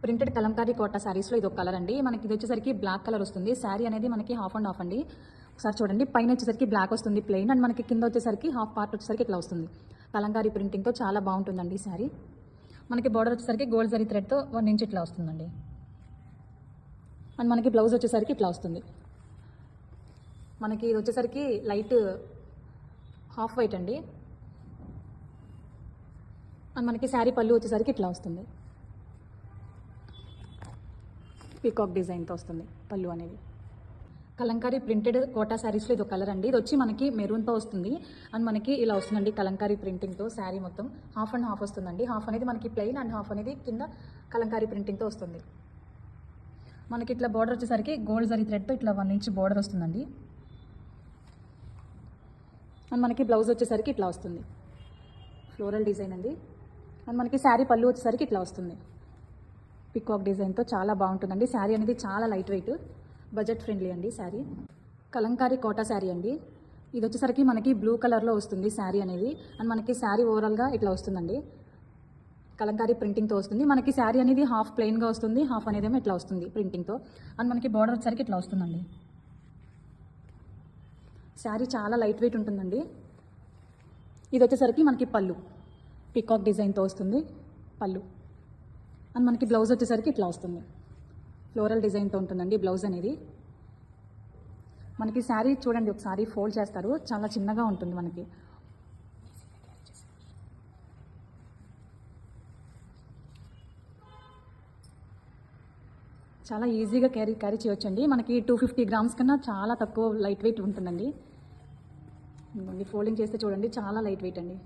Printed Kalamkari quota శారీస్లో ఇది ఒక కలర్ అండి. మనకి ఇది వచ్చేసరికి బ్లాక్ కలర్ వస్తుంది. శారీ అనేది మనకి హాఫ్ అండ్ హాఫ్ అండి. ఒకసారి చూడండి, పైన వచ్చేసరికి బ్లాక్ వస్తుంది ప్లెయిన్, అండ్ మనకి కింద వచ్చేసరికి హాఫ్ పార్ట్ వచ్చేసరికి ఇట్లా వస్తుంది. కలంకారీ ప్రింటింగ్తో చాలా బాగుంటుందండి ఈ శారీ. మనకి బార్డర్ వచ్చేసరికి గోల్డ్ జరీ థ్రెడ్తో 1 ఇంచ్ ఇట్లా వస్తుందండి. అండ్ మనకి బ్లౌజ్ వచ్చేసరికి ఇట్లా వస్తుంది. మనకి ఇది వచ్చేసరికి లైట్ హాఫ్ వైట్ అండి. అండ్ మనకి శారీ పళ్ళు వచ్చేసరికి ఇట్లా వస్తుంది. పీకాక్ డిజైన్తో వస్తుంది పళ్ళు అనేది. కలంకారీ ప్రింటెడ్ కోటా శారీస్లో ఇది ఒక కలర్ అండి. ఇది వచ్చి మనకి మెరూన్తో వస్తుంది. అండ్ మనకి ఇలా వస్తుందండి కలంకారీ ప్రింటింగ్తో. శారీ మొత్తం హాఫ్ అండ్ హాఫ్ వస్తుందండి. హాఫ్ అనేది మనకి ప్లెయిన్ అండ్ హాఫ్ అనేది కింద కలంకారీ ప్రింటింగ్తో వస్తుంది. మనకి ఇట్లా బార్డర్ వచ్చేసరికి గోల్డ్ జరీ థ్రెడ్తో ఇట్లా 1 ఇంచ్ బార్డర్ వస్తుందండి. అండ్ మనకి బ్లౌజ్ వచ్చేసరికి ఇట్లా వస్తుంది, ఫ్లోరల్ డిజైన్ అండి. అండ్ మనకి శారీ పళ్ళు వచ్చేసరికి ఇట్లా వస్తుంది, పికాక్ డిజైన్తో చాలా బాగుంటుందండి. శారీ అనేది చాలా లైట్ వెయిట్, బడ్జెట్ ఫ్రెండ్లీ అండి శారీ. కలంకారీ కోటా శారీ అండి. ఇది వచ్చేసరికి మనకి బ్లూ కలర్లో వస్తుంది శారీ అనేది. అండ్ మనకి శారీ ఓవరాల్గా ఇట్లా వస్తుందండి, కలంకారీ ప్రింటింగ్తో వస్తుంది. మనకి శారీ అనేది హాఫ్ ప్లెయిన్గా వస్తుంది, హాఫ్ అనేది ఏమో ఇట్లా వస్తుంది ప్రింటింగ్తో. అండ్ మనకి బార్డర్ వచ్చేసరికి ఇట్లా వస్తుందండి. శారీ చాలా లైట్ వెయిట్ ఉంటుందండి. ఇది వచ్చేసరికి మనకి పళ్ళు పికాక్ డిజైన్తో వస్తుంది పళ్ళు. అండ్ మనకి బ్లౌజ్ వచ్చేసరికి ఇట్లా వస్తుంది, ఫ్లోరల్ డిజైన్తో ఉంటుందండి బ్లౌజ్ అనేది. మనకి శారీ చూడండి, ఒకసారి ఫోల్డ్ చేస్తారు, చాలా చిన్నగా ఉంటుంది మనకి. చాలా ఈజీగా క్యారీ చేయొచ్చండి. మనకి 250 గ్రామ్స్ కన్నా చాలా తక్కువ లైట్ వెయిట్ ఉంటుందండి. ఫోల్డింగ్ చేస్తే చూడండి, చాలా లైట్ వెయిట్ అండి.